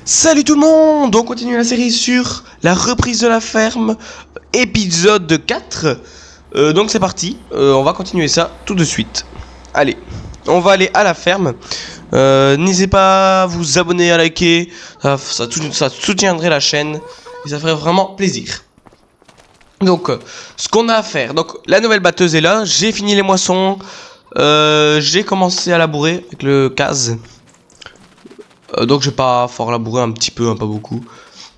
Salut tout le monde. On continue la série sur la reprise de la ferme, épisode 4. Donc c'est parti, on va continuer ça tout de suite. Allez, on va aller à la ferme. N'hésitez pas à vous abonner, à liker, ça soutiendrait la chaîne et ça ferait vraiment plaisir. Donc ce qu'on a à faire, donc la nouvelle batteuse est là, j'ai fini les moissons, j'ai commencé à labourer avec le case. Donc j'ai pas fort labouré, un petit peu, hein, pas beaucoup.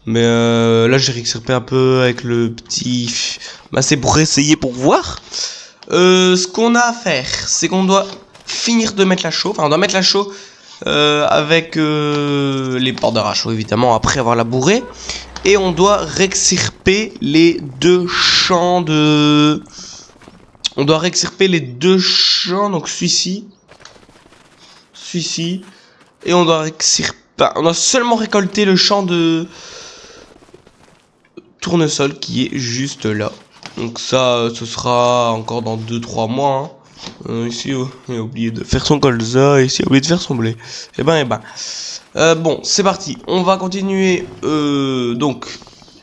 Mais là j'ai réexerpé un peu avec le petit massé pour essayer pour voir. Ce qu'on a à faire, c'est qu'on doit finir de mettre la chaux. Enfin on doit mettre la chaux avec les bordeurs à chaux évidemment après avoir labouré. Et on doit réexerper les deux champs de... On doit réexerper les deux champs, donc celui-ci. Celui-ci. Et on doit on doit seulement récolter le champ de tournesol qui est juste là. Donc ça, ce sera encore dans 2-3 mois. Hein. Ici, il a oublié de faire son colza. Et ici, il a oublié de faire son blé. Et ben. Bon, c'est parti. On va continuer donc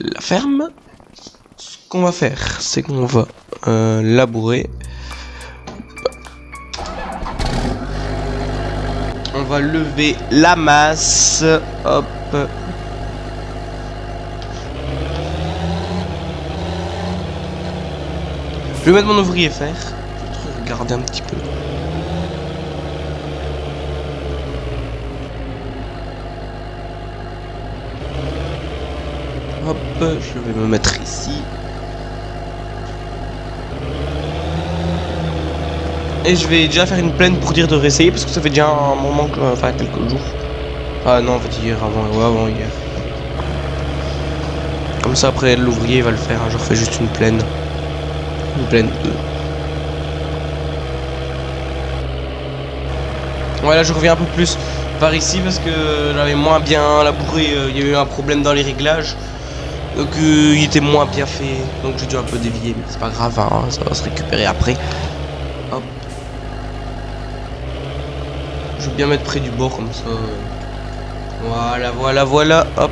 la ferme. Ce qu'on va faire, c'est qu'on va labourer. On va lever la masse. Hop. Je vais mettre mon ouvrier faire. Je vais regarder un petit peu. Hop, je vais me mettre ici. Et je vais déjà faire une plaine pour dire de réessayer parce que ça fait déjà un moment que... Enfin quelques jours. Ah non en fait hier, avant hier. Comme ça après l'ouvrier va le faire, hein. Je refais juste une plaine. Une plaine 2. Ouais là je reviens un peu plus par ici parce que j'avais moins bien labouré, il y a eu un problème dans les réglages. Donc il était moins bien fait. Donc j'ai dû un peu dévier, mais c'est pas grave, hein, ça va se récupérer après. Hop. Je vais bien mettre près du bord comme ça. Voilà. Hop.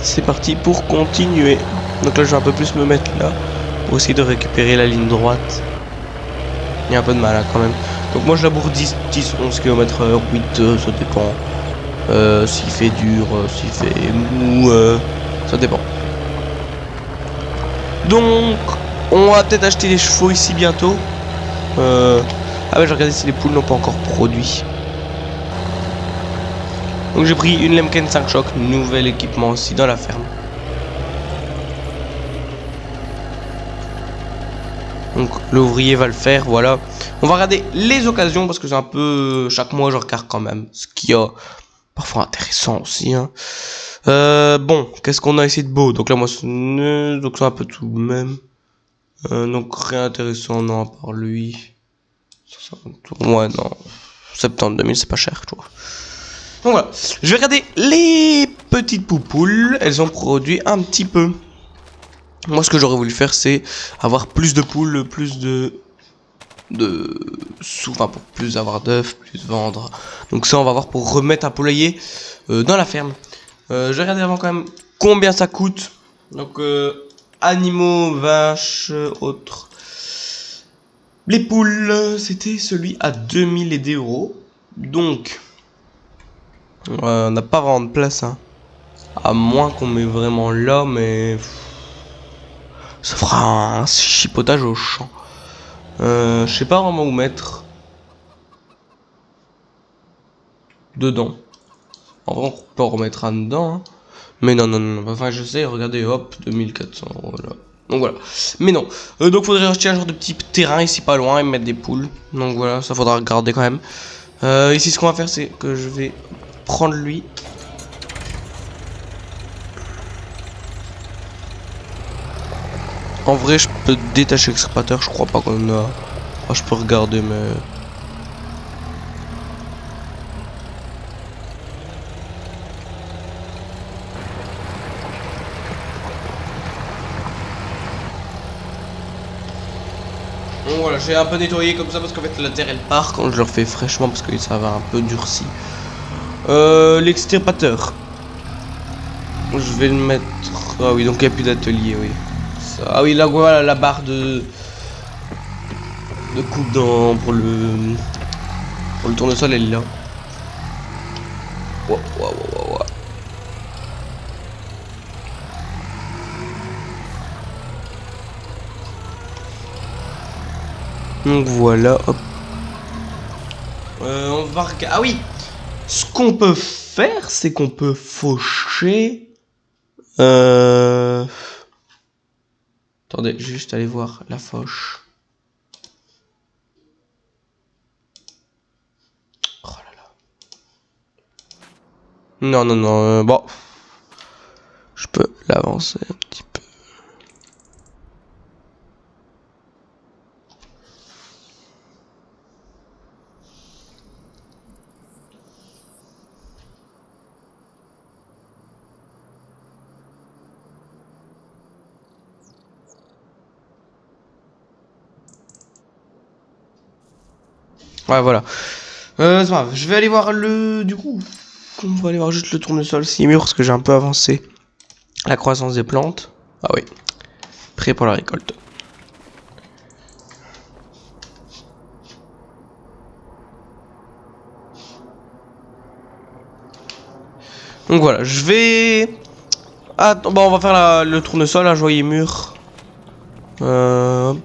C'est parti pour continuer. Donc là je vais un peu plus me mettre là. Pour essayer de récupérer la ligne droite. Il y a un peu de mal là quand même. Donc moi je laboure 10, 11 km/h, 8, ça dépend. S'il fait dur, s'il fait mou, ça dépend. Donc on va peut-être acheter les chevaux ici bientôt. Ah ouais, j'ai regardé si les poules n'ont pas encore produit. Donc j'ai pris une Lemken 5 chocs, nouvel équipement aussi dans la ferme. Donc l'ouvrier va le faire, voilà. On va regarder les occasions parce que c'est un peu... Chaque mois je regarde quand même. Ce qui a parfois intéressant aussi. Hein. Bon, qu'est-ce qu'on a ici de beau? Donc là moi donc c'est un peu tout de même. Donc rien intéressant, non, à part lui. Ouais, non. 72 000 c'est pas cher, tu vois. Donc voilà, je vais regarder les petites poupoules, elles ont produit un petit peu. Moi ce que j'aurais voulu faire c'est avoir plus de poules, plus de enfin pour plus avoir d'œufs, plus vendre. Donc ça on va voir pour remettre un poulailler dans la ferme. Je vais regarder avant quand même combien ça coûte. Donc animaux, vaches, autres. Les poules, c'était celui à 2000 et des euros. Donc on n'a pas vraiment de place, hein. À moins qu'on met vraiment là, mais ça fera un chipotage au champ. Je sais pas vraiment où mettre. Dedans. En vrai, on peut en remettre un dedans, hein. Mais non. Enfin, je sais, regardez, hop, 2400 euros là. Donc voilà. Mais non. Donc faudrait acheter un genre de petit terrain ici pas loin et mettre des poules. Donc voilà, ça faudra regarder quand même. Ici, ce qu'on va faire, c'est que je vais prendre lui. En vrai, je peux détacher l'extirpateur, je crois pas qu'on a. Ah, je peux regarder, mais. Bon, voilà, j'ai un peu nettoyé comme ça parce qu'en fait la terre elle part quand je le refais fraîchement parce que ça va un peu durci. L'extirpateur. Je vais le mettre... Ah oui, donc il n'y a plus d'atelier, oui. Ça... Ah oui, là, voilà, la barre de coupe pour le tournesol, elle est là. Wow, wow, wow, wow. Donc voilà, hop. On va regarder... Ah oui. Ce qu'on peut faire, c'est qu'on peut faucher... Attendez, juste aller voir la fauche. Oh là là. Non, non, non, bon. Je peux l'avancer un petit peu. Ouais, voilà. C'est pas grave. Je vais aller voir du coup. On va aller voir juste le tournesol s'il est mûr parce que j'ai un peu avancé la croissance des plantes. Ah oui. Prêt pour la récolte. Donc voilà, je vais... Ah, bon, on va faire le tournesol, là, je vois il est mûr. Hop.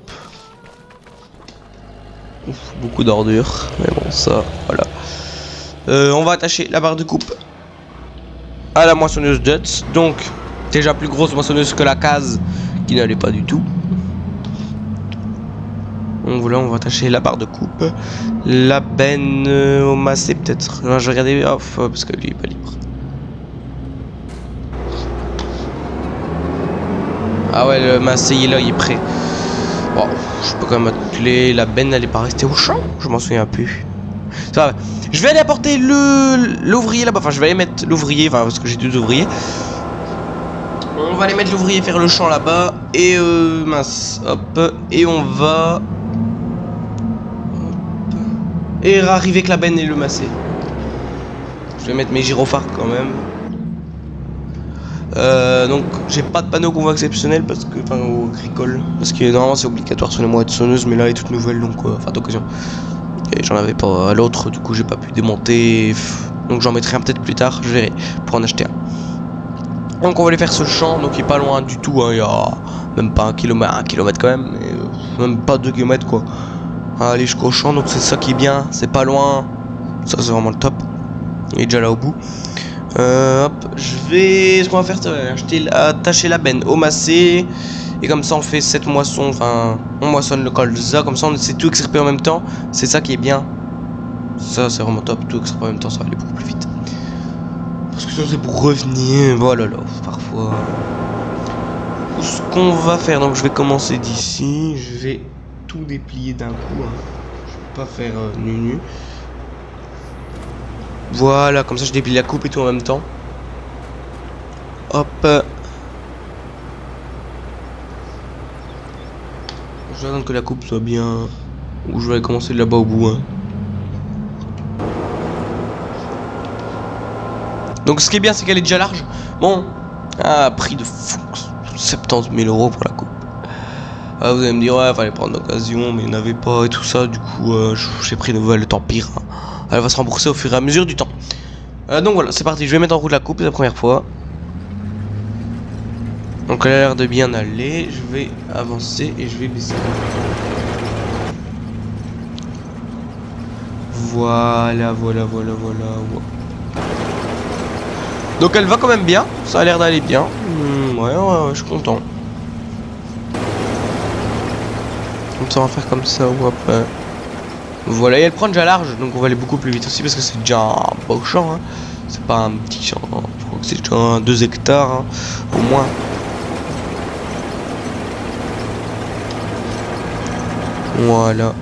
Ouf, beaucoup d'ordures. Mais bon, ça, voilà. On va attacher la barre de coupe à la moissonneuse Dutz. Donc, déjà plus grosse moissonneuse que la case qui n'allait pas du tout. Donc voilà, on va attacher la barre de coupe. La benne au massé peut-être. Je vais regarder off parce que lui il est pas libre. Ah ouais, le massé il est là, il est prêt. Bon, je peux quand même atteler. La benne elle est pas restée au champ. Je m'en souviens plus. Ça va. Je vais aller apporter l'ouvrier là-bas. Enfin, je vais aller mettre l'ouvrier. Enfin, parce que j'ai deux ouvriers. On va aller mettre l'ouvrier faire le champ là-bas. Et mince. Hop. Et on va. Et arriver avec la benne et le massé. Je vais mettre mes gyrophares quand même. Donc j'ai pas de panneau convoi exceptionnel parce que, enfin, au agricole, parce que normalement c'est obligatoire sur les moissonneuses, mais là elle est toute nouvelle donc enfin d'occasion. Et j'en avais pas à l'autre, du coup j'ai pas pu démonter, donc j'en mettrai un peut-être plus tard, je verrai pour en acheter un. Donc on va aller faire ce champ, donc il est pas loin du tout, hein, il y a même pas un kilomètre quand même, mais même pas 2 km quoi. Aller jusqu'au champ, donc c'est ça qui est bien, c'est pas loin, ça c'est vraiment le top. Il est déjà là au bout. Hop, ce qu'on va faire, c'est attacher la benne au massé. Et comme ça on fait 7 moissons, enfin on moissonne le colza, comme ça on essaie tout extirper en même temps. C'est ça qui est bien. Ça c'est vraiment top, tout extirper en même temps ça va aller beaucoup plus vite. Parce que sinon c'est pour revenir, voilà là, parfois. Ce qu'on va faire, donc je vais commencer d'ici, je vais tout déplier d'un coup. Hein. Je vais pas faire nu. Voilà, comme ça je déplie la coupe et tout en même temps. Hop. Je vais attendre que la coupe soit bien. Ou je vais commencer de là-bas au bout. Hein. Donc ce qui est bien, c'est qu'elle est déjà large. Bon, prix de fou. 70 000 € pour la coupe. Ah, vous allez me dire, ouais, fallait prendre l'occasion, mais il n'y en avait pas et tout ça. Du coup, j'ai pris de nouvelles, tant pire. Hein. Elle va se rembourser au fur et à mesure du temps. Donc voilà, c'est parti. Je vais mettre en route la coupe la première fois. Donc elle a l'air de bien aller. Je vais avancer et je vais baisser. Voilà. Donc elle va quand même bien. Ça a l'air d'aller bien. Ouais, je suis content. Comme ça, on va faire comme ça. Hop. Voilà, et elle prend déjà large. Donc on va aller beaucoup plus vite aussi parce que c'est déjà un beau champ. Hein. C'est pas un petit champ. Hein. Je crois que c'est déjà 2 hectares. Hein, au moins. Voilà.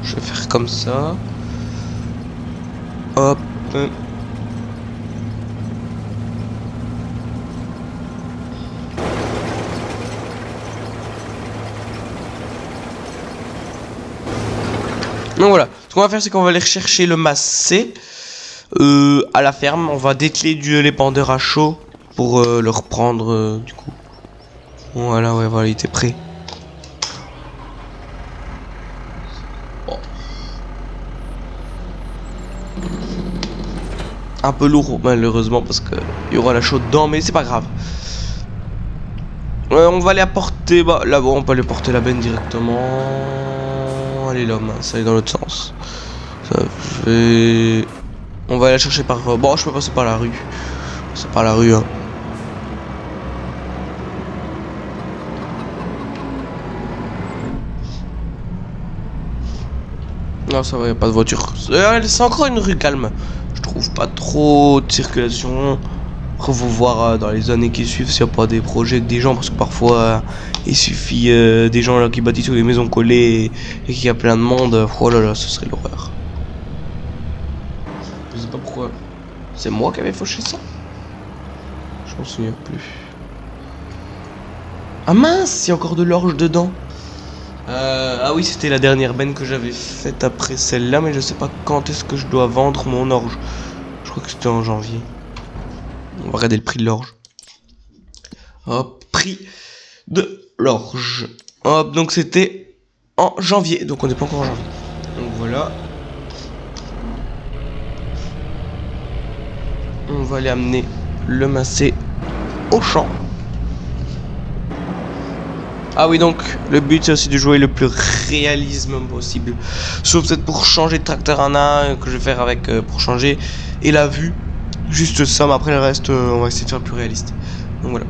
Je vais faire comme ça. Hop. Donc voilà, ce qu'on va faire, c'est qu'on va aller rechercher le massé à la ferme. On va dételer les pendeurs à chaud pour le reprendre du coup. Voilà, ouais, voilà, il était prêt. Oh. Un peu lourd malheureusement parce que il y aura la chaude dedans, mais c'est pas grave. On va aller apporter, bah là-bas on peut aller porter la benne directement. Allez là, ça est dans l'autre sens. Ça fait... On va aller la chercher par... Bon, je peux passer par la rue. C'est par la rue, hein. Non, ça va, y a pas de voiture. C'est encore une rue calme. Je trouve pas trop de circulation. Après, faut voir dans les années qui suivent s'il n'y a pas des projets avec des gens. Parce que parfois, il suffit des gens là qui bâtissent sur les maisons collées et qu'il y a plein de monde. Oh là là, ce serait l'horreur. Je sais pas pourquoi. C'est moi qui avais fauché ça? Je m'en souviens plus. Ah mince, il y a encore de l'orge dedans. Ah oui, c'était la dernière benne que j'avais faite après celle-là, mais je sais pas quand est-ce que je dois vendre mon orge. Je crois que c'était en janvier. On va regarder le prix de l'orge. Hop, prix de l'orge. Hop, donc c'était en janvier, donc on n'est pas encore en janvier. Donc voilà. On va aller amener le massé au champ. Ah oui, donc le but c'est aussi de jouer le plus réalisme possible. Sauf peut-être pour changer de tracteur en un que je vais faire avec pour changer. Et la vue, juste ça, mais après le reste on va essayer de faire le plus réaliste. Donc voilà.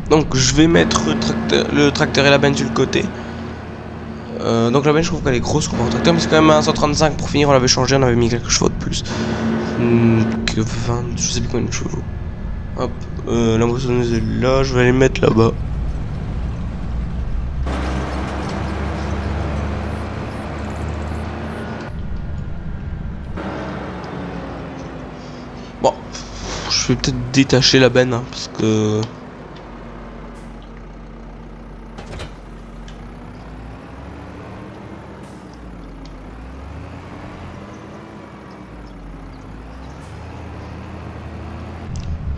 Donc je vais mettre le tracteur et la benne sur le côté. Donc la benne je trouve qu'elle est grosse pour un tracteur, mais c'est quand même un 135 pour finir, on l'avait changé, on avait mis quelques chevaux de plus. Que 20, je sais plus combien de chevaux. Hop, la moissonneuse est là, je vais aller mettre là-bas. Bon, je vais peut-être détacher la benne, hein, parce que...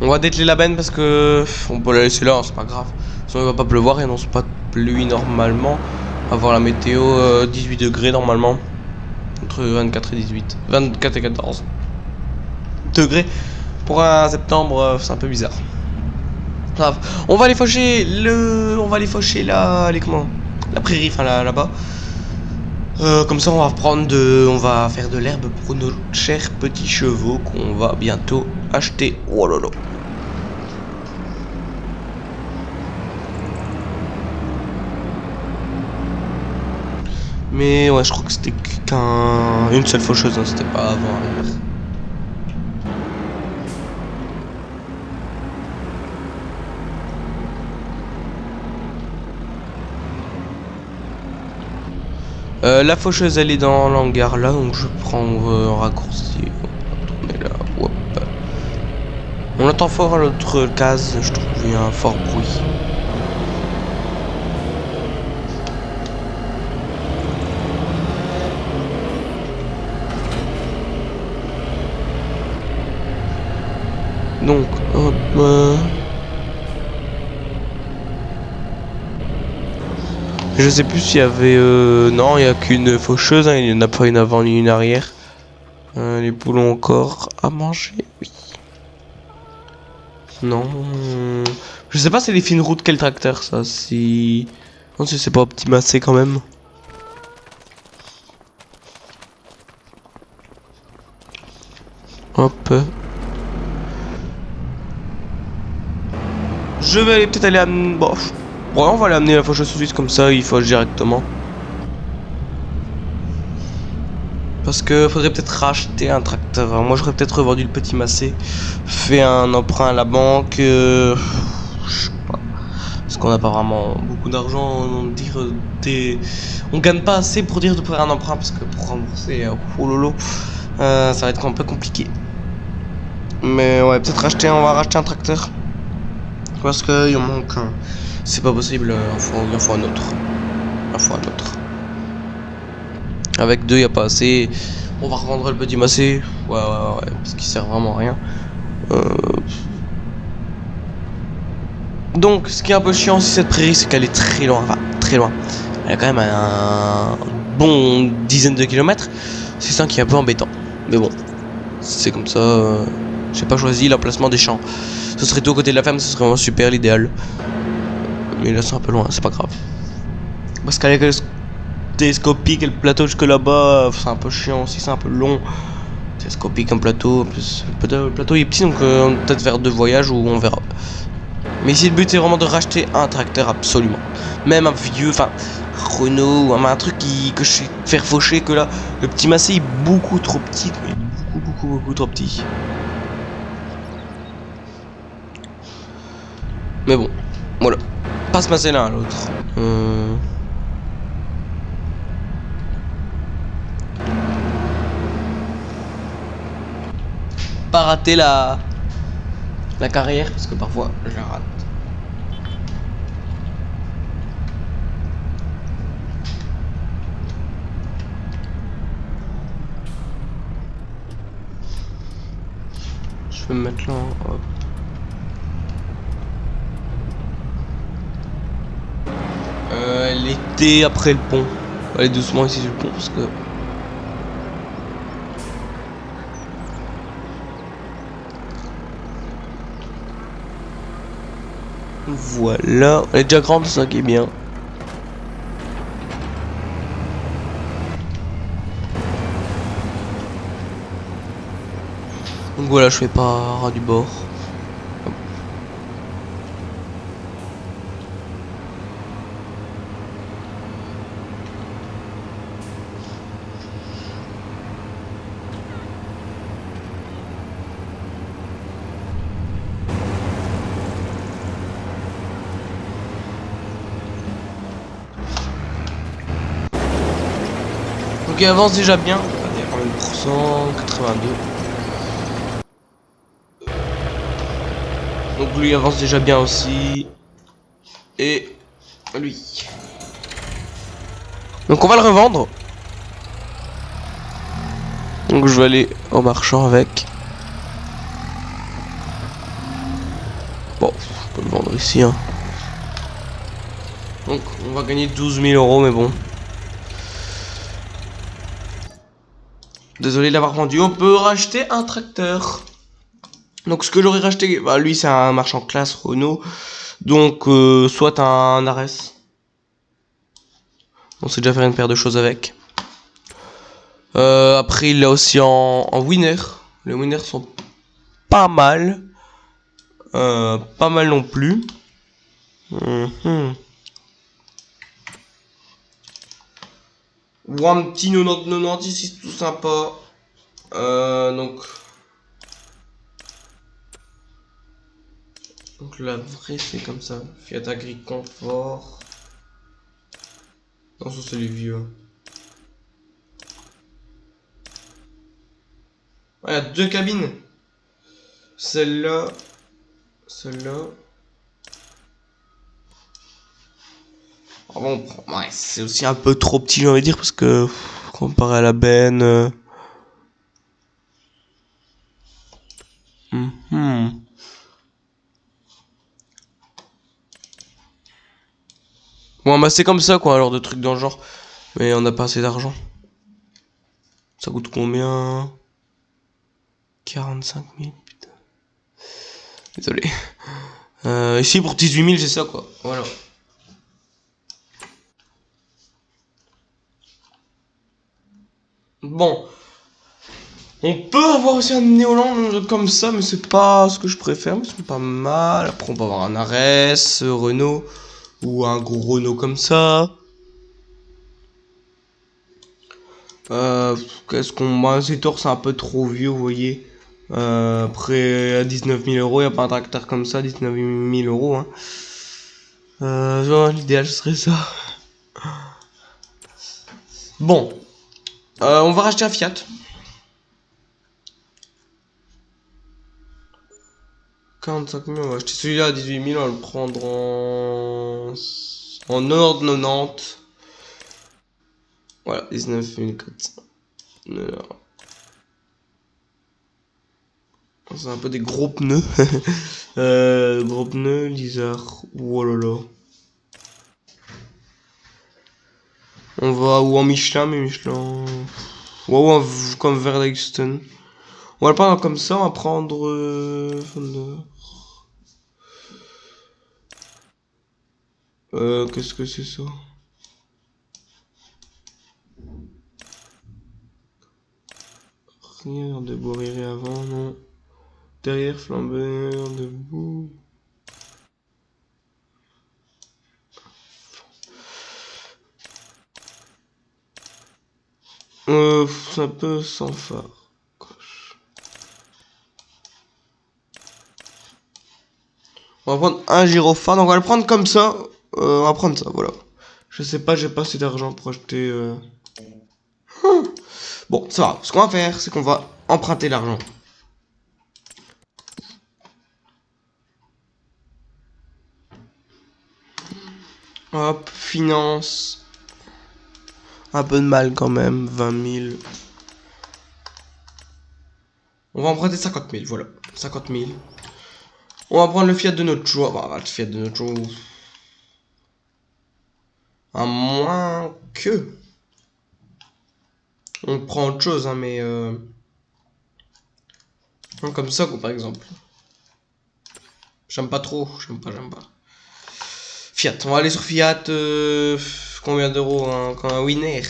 On va dételer la benne parce que on peut la laisser là, hein, c'est pas grave. Sinon il va pas pleuvoir et non c'est pas de pluie normalement. On va voir la météo 18 degrés normalement. Entre 24 et 18. 24 et 14 degrés. Pour un septembre, c'est un peu bizarre. Bref, on va aller faucher la prairie, enfin là-bas. Comme ça on va on va faire de l'herbe pour nos chers petits chevaux qu'on va bientôt acheter. Oh là là. Mais ouais, je crois que c'était une seule faucheuse, hein, c'était pas avant arrière. La faucheuse elle est dans l'hangar là, donc je prends un raccourci. On va tourner là. Hop. On entend fort à l'autre case, je trouve il y a un fort bruit. Donc hop. Je sais plus s'il y avait... Non, il n'y a qu'une faucheuse, hein, il n'y en a pas une avant ni une arrière. Les poules ont encore à manger, oui. Non... Je sais pas c'est les fines routes quel tracteur ça, si... Non, si c'est pas optimassé quand même. Hop. Je vais peut-être aller amener... Bon, ouais, on va aller amener la faucheuse tout de suite, comme ça il fauche directement. Parce que faudrait peut-être racheter un tracteur. Moi j'aurais peut-être revendu le petit massé, fait un emprunt à la banque. Je sais pas. Parce qu'on n'a pas vraiment beaucoup d'argent. On gagne pas assez pour dire de faire un emprunt. Parce que pour rembourser, oh lolo, ça va être un peu compliqué. Mais ouais, peut-être on va racheter un tracteur. Parce qu'il en manque un. C'est pas possible, il en faut un autre. Avec deux, il n'y a pas assez. On va revendre le petit massé. Ouais, parce qu'il sert vraiment à rien. Donc, ce qui est un peu chiant aussi, cette prairie, c'est qu'elle est très loin. Enfin, très loin. Elle a quand même un bon dizaine de kilomètres. C'est ça qui est un peu embêtant. Mais bon, c'est comme ça. J'ai pas choisi l'emplacement des champs. Ce serait tout aux côtés de la ferme, ce serait vraiment super, l'idéal. Mais là, c'est un peu loin, c'est pas grave. Parce qu'avec le télescopique et le plateau jusque là-bas, c'est un peu chiant aussi, c'est un peu long. Télescopique, un plateau. En plus, le plateau il est petit, donc on peut peut-être faire 2 voyages ou on verra. Mais ici, le but c'est vraiment de racheter un tracteur absolument. Même un vieux, enfin, Renault ou un truc que je sais faire faucher. Que là, le petit Massey est beaucoup trop petit. Mais beaucoup trop petit. Mais bon, voilà. Pas ce Massey là, l'autre. Pas rater la carrière parce que parfois je la rate. Je vais me mettre là. Hop. Elle était après le pont. Allez doucement ici sur le pont parce que. Voilà, elle est déjà grande, c'est ça qui est bien. Donc voilà, je fais pas ras du bord. Donc il avance déjà bien. Il y a combien de pourcents? 82. Donc lui avance déjà bien aussi. Et lui. Donc on va le revendre. Donc je vais aller au marchand avec. Bon, je peux le vendre ici. Hein. Donc on va gagner 12 000 euros, mais bon. Désolé de l'avoir vendu. On peut racheter un tracteur. Donc ce que j'aurais racheté, bah lui c'est un marchand classe Renault. Donc soit un Ares. On sait déjà faire une paire de choses avec. Après il l'a aussi en winner. Les winners sont pas mal. Pas mal non plus. Ou un petit 90 ici tout sympa. Donc la vraie c'est comme ça. Fiat Agri Confort. Non, ça c'est les vieux. Il y a 2 cabines. Celle-là. Celle-là. Ah bon, ouais, c'est aussi un peu trop petit, j'ai envie de dire, parce que comparé à la benne. Bon, bah c'est comme ça, quoi, alors de trucs dans le genre. Mais on n'a pas assez d'argent. Ça coûte combien? 45 000, putain. Désolé. Ici, pour 18 000, j'ai ça, quoi. Voilà. Bon. On peut avoir aussi un Néoland comme ça, mais c'est pas ce que je préfère. Mais c'est pas mal. Après, on peut avoir un Ares, Renault. Ou un gros Renault comme ça. Qu'est-ce qu'on... Bah, c'est un peu trop vieux, vous voyez. Après, à 19 000 euros, il n'y a pas un tracteur comme ça, 19 000 euros. Hein. L'idéal, ce serait ça. Bon. On va racheter un Fiat. 45 000, on va acheter celui-là à 18 000, on va le prendre en 90. Voilà, 19 400. C'est un peu des gros pneus. Gros pneus, Lizard. Oh là là. On va ou en Michelin, mais Michelin. Ou comme Verdexton. On va le prendre comme ça, on va prendre. Qu'est-ce que c'est ça? Rien de bourrer avant, non. Derrière, flambeur, debout. C'est un peu sans phare. On va prendre un gyrophare, donc on va le prendre comme ça. On va prendre ça, voilà. Je sais pas, j'ai pas assez d'argent pour acheter. Bon, ça va. Ce qu'on va faire, c'est qu'on va emprunter l'argent. Hop, finance. Un peu de mal quand même, 20 000. On va emprunter 50 000, voilà. 50 000. On va prendre le Fiat de notre choix. Bah, le Fiat de notre choix. À moins que. On prend autre chose, hein, mais. Comme ça, quoi, par exemple. J'aime pas trop. J'aime pas. Fiat. On va aller sur Fiat. Combien d'euros un winner?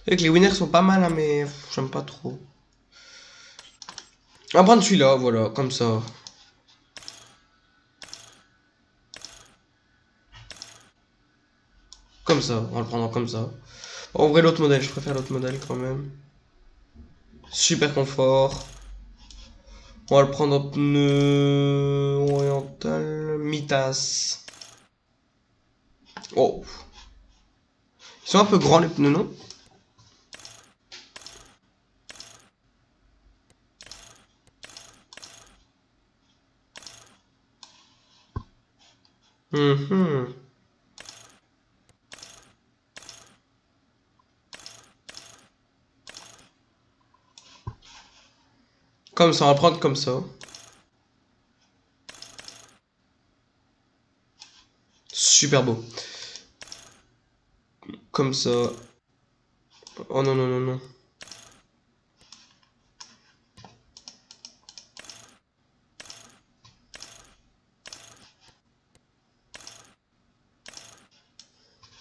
C'est vrai que les winners sont pas mal, hein, mais j'aime pas trop. On va prendre celui-là, voilà, comme ça. Comme ça, on va le prendre comme ça. En vrai, l'autre modèle, je préfère l'autre modèle quand même. Super confort. On va le prendre en pneu oriental. Mitas. Oh. Ils sont un peu grands les pneus, non? Comme ça, on va le prendre comme ça. Super beau. Comme ça. Oh non, non, non, non.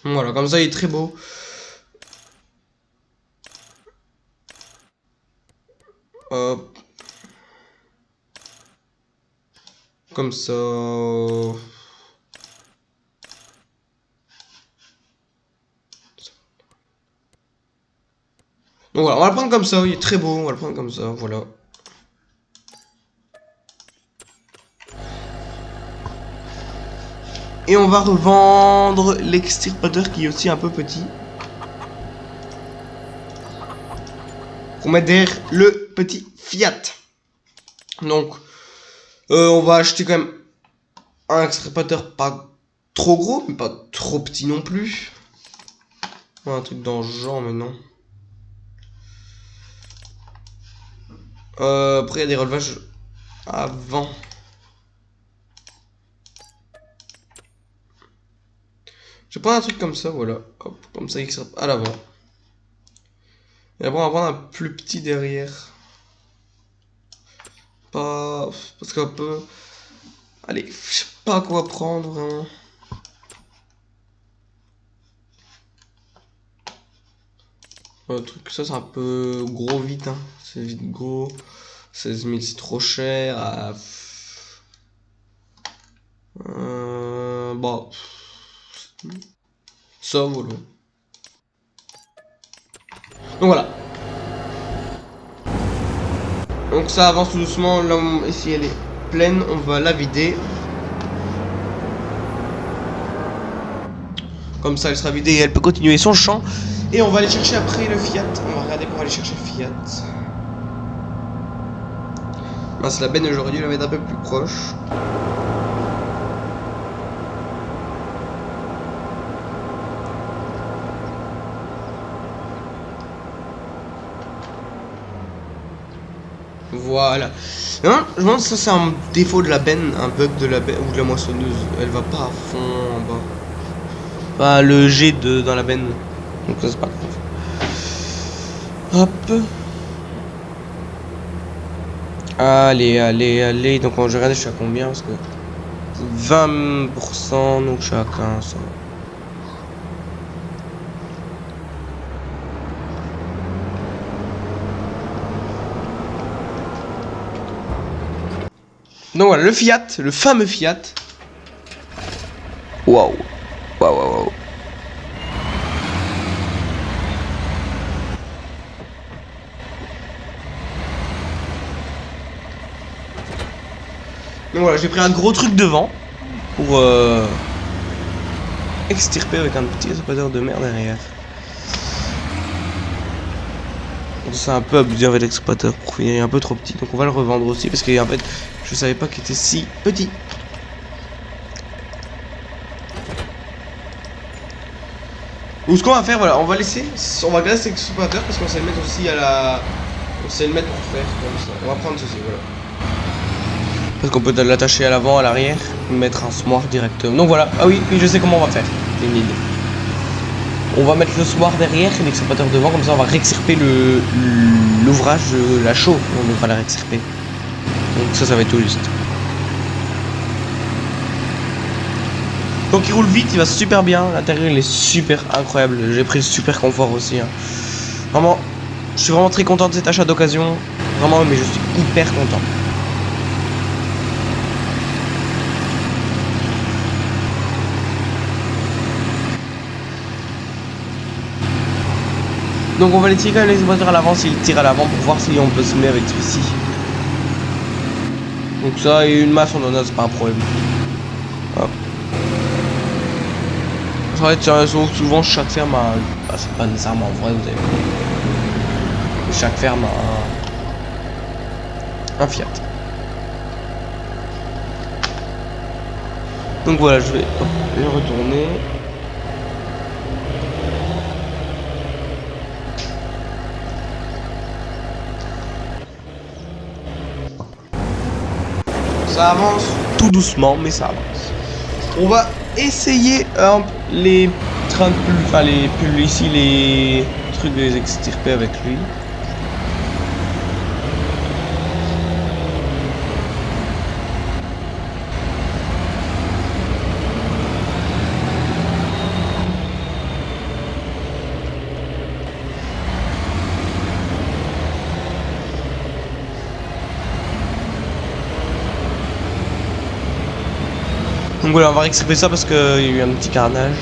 Voilà, comme ça, il est très beau. Hop. Comme ça. Donc voilà, on va le prendre comme ça, il est très beau, on va le prendre comme ça, voilà. Et on va revendre l'extirpateur qui est aussi un peu petit. Pour mettre derrière le petit Fiat. Donc, on va acheter quand même un extirpateur pas trop gros, mais pas trop petit non plus. Un truc dans ce genre, mais non. Après, il y a des relevages avant. Je vais prendre un truc comme ça, voilà. Hop, comme ça, il sera à l'avant. Et après, on va prendre un plus petit derrière. Pas. Parce qu'un peu. Allez, je sais pas quoi prendre vraiment. Le truc, ça c'est un peu gros vite, hein. C'est vite gros. 16 000 c'est trop cher. Bon. Ça, voilà. Donc voilà. Donc ça avance tout doucement. Là, si elle est pleine, on va la vider. Comme ça, elle sera vidée et elle peut continuer son champ. Et on va aller chercher après le Fiat. On va regarder pour aller chercher le Fiat. Mince, la benne aujourd'hui, la mettre un peu plus proche. Voilà. Non, je pense que ça c'est un défaut de la benne, un bug de la benne ou de la moissonneuse. Elle va pas à fond en bas. Pas le G dans la benne. Donc ça c'est pas grave. Hop. Allez, allez, allez. Donc je regarde, je suis à combien parce que 20%, donc je suis à 15. Donc voilà, le Fiat, le fameux Fiat. Waouh. Waouh, waouh, waouh. Donc voilà, j'ai pris un gros truc devant pour extirper avec un petit aspirateur de mer derrière. C'est un peu abusé avec l'exploiteur pour finir, il est un peu trop petit, donc on va le revendre aussi parce qu'en fait je savais pas qu'il était si petit. Ou ce qu'on va faire, voilà, on va laisser, on va garder cet exploiteur parce qu'on sait le mettre aussi à la, on sait le mettre pour faire comme ça. On va prendre ceci, voilà. Parce qu'on peut l'attacher à l'avant, à l'arrière, mettre un smart directement. Donc voilà, ah oui, je sais comment on va faire. C'est une idée. On va mettre le smart derrière et l'extirpateur devant, comme ça on va réextirper l'ouvrage de la chaux. On devra la réextirper. Donc ça va être tout juste. Donc il roule vite, il va super bien. L'intérieur il est super incroyable. J'ai pris le super confort aussi. Hein. Vraiment, je suis vraiment très content de cet achat d'occasion. Vraiment, mais je suis hyper content. Donc on va les tirer quand même les voitures à l'avant s'il tire à l'avant pour voir si on peut se mettre avec celui-ci. Donc ça et une masse on en a, c'est pas un problème. Hop. En fait souvent chaque ferme a... Bah, c'est pas nécessairement vrai, vous avez vu. Chaque ferme a un Fiat. Donc voilà, je vais le retourner. Ça avance tout doucement, mais ça avance. On va essayer les trains de pulls, enfin les pulls ici, les trucs de les extirper avec lui. Donc voilà, on va extirper ça parce qu'il y a eu un petit carnage.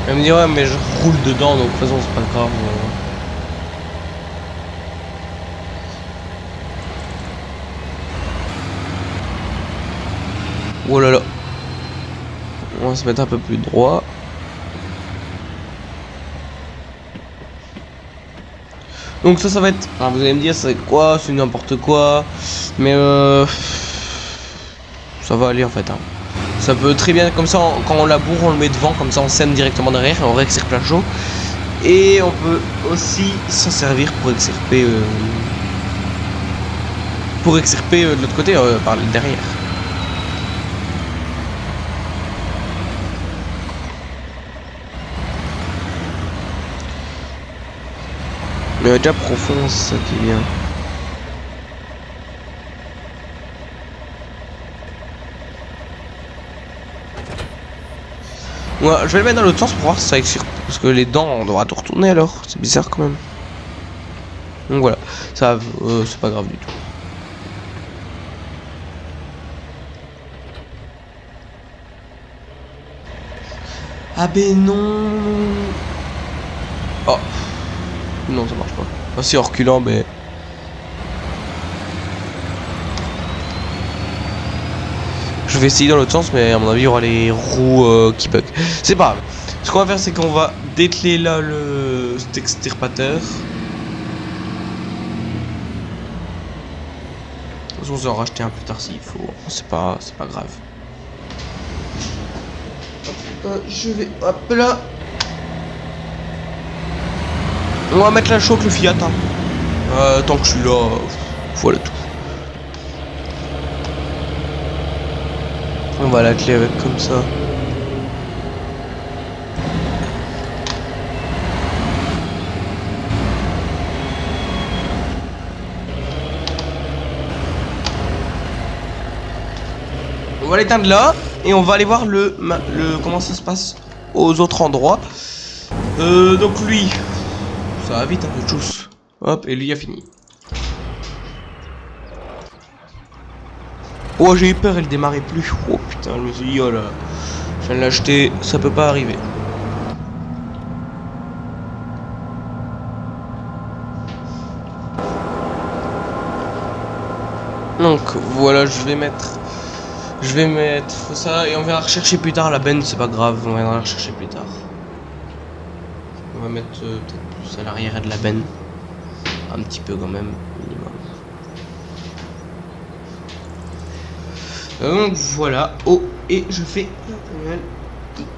Elle me dit ouais mais je roule dedans donc de toute façon c'est pas grave. Oh là là. On va se mettre un peu plus droit. Donc ça va être... Alors vous allez me dire c'est quoi, c'est n'importe quoi. Mais ça va aller en fait. Hein. Ça peut très bien, comme ça, quand on laboure, on le met devant, comme ça on sème directement derrière et on réextirpe la chaux. Et on peut aussi s'en servir pour extirper de l'autre côté, par derrière. Mais déjà profond, c'est ça qui est bien. Ouais, je vais le mettre dans l'autre sens pour voir si ça extirpe. Parce que les dents, on devra tout retourner alors. C'est bizarre quand même. Donc voilà, ça c'est pas grave du tout. Ah ben non. Oh. Non, ça marche pas. Ah, si en reculant, mais... Je vais essayer dans l'autre sens, mais à mon avis, il y aura les roues qui bug. C'est pas grave. Ce qu'on va faire, c'est qu'on va dételer là cet extirpateur. On va en racheter un plus tard s'il faut. C'est pas grave. Je vais... Hop là. On va mettre la choc le Fiat. Hein. Tant que je suis là, voilà tout. On va la clé avec comme ça. On va l'éteindre là et on va aller voir le comment ça se passe aux autres endroits. Donc lui, ça va vite un peu de juice. Hop, et lui a fini. Oh, j'ai eu peur, elle démarrait plus. Oh putain, je me suis dit, oh là, je viens de l'acheter, ça peut pas arriver. Donc voilà, je vais mettre ça et on va la rechercher plus tard. La benne, c'est pas grave, on va la rechercher plus tard. On va mettre peut-être plus à l'arrière de la benne, un petit peu quand même, minimum. Donc voilà. Oh, et je fais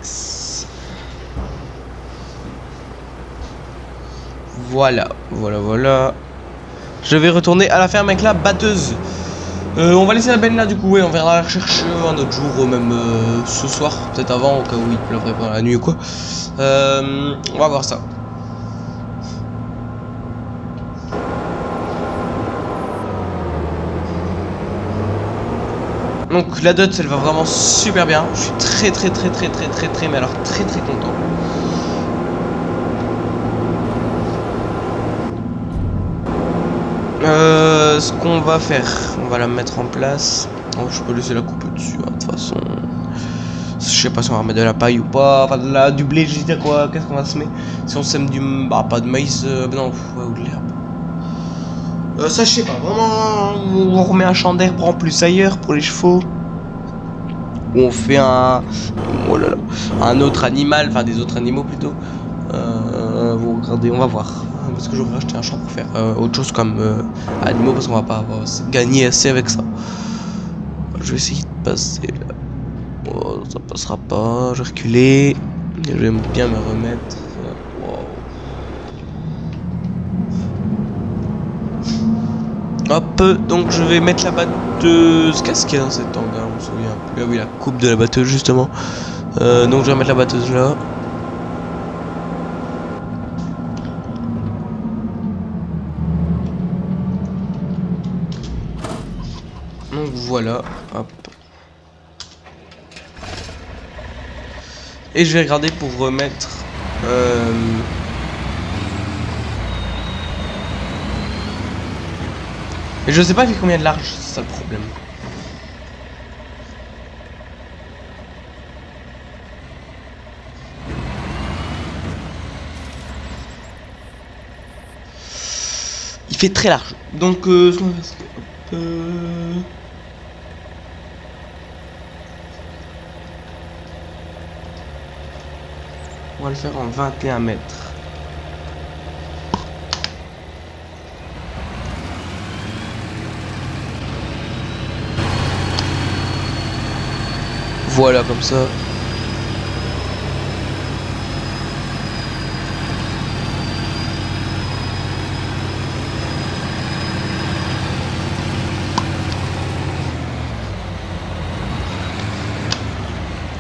X. Voilà. Je vais retourner à la ferme avec la batteuse. On va laisser la benne là du coup et on verra la rechercher un autre jour, même ce soir, peut-être avant, au cas où il pleurait pendant la nuit ou quoi. On va voir ça. Donc la dot elle va vraiment super bien. Je suis très mais alors très content. Ce qu'on va faire, on va la mettre en place. Oh, je peux laisser la coupe dessus, hein, de toute façon. Je sais pas si on va remettre de la paille ou pas, enfin du blé, je sais quoi, qu'est-ce qu'on va semer. Si on sème du... bah pas de maïs, non, ouais, ou de l'herbe. Ça je sais pas, vraiment, on remet un champ d'herbe en plus ailleurs pour les chevaux. Ou on fait un... oh là là, un autre animal, enfin des autres animaux plutôt. Vous regardez, on va voir. Parce que j'aurais racheté un champ pour faire autre chose comme animaux, parce qu'on va pas gagner assez avec ça. Je vais essayer de passer là. Oh, ça passera pas. Je vais reculer. Je vais bien me remettre. Wow. Hop, donc je vais mettre la batteuse. Qu'est-ce qu'il y a dans cet angle? On se souvient plus. Ah oui, la coupe de la batteuse justement. Donc je vais mettre la batteuse là. Donc voilà, hop. Et je vais regarder pour remettre mais je sais pas il fait combien de large, c'est ça le problème. Il fait très large. Donc ce qu'on va faire, on va le faire en 21 mètres. Voilà, comme ça.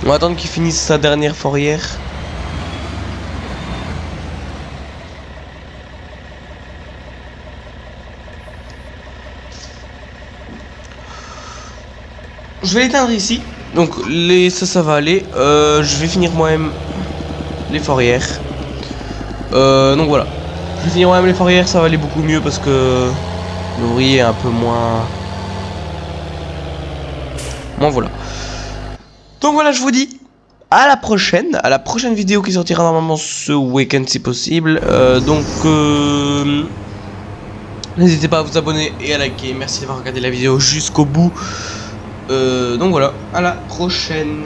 On va attendre qu'il finisse sa dernière fourrière. Je vais l'éteindre ici. Donc ça va aller. Je vais finir moi-même les fourrières. Donc voilà. Cuisinier Royaume les Fourrières, ça va aller beaucoup mieux parce que l'ouvrier est un peu moins... voilà. Donc voilà, je vous dis à la prochaine vidéo qui sortira normalement ce week-end si possible. N'hésitez pas à vous abonner et à liker. Merci d'avoir regardé la vidéo jusqu'au bout. Donc voilà, à la prochaine.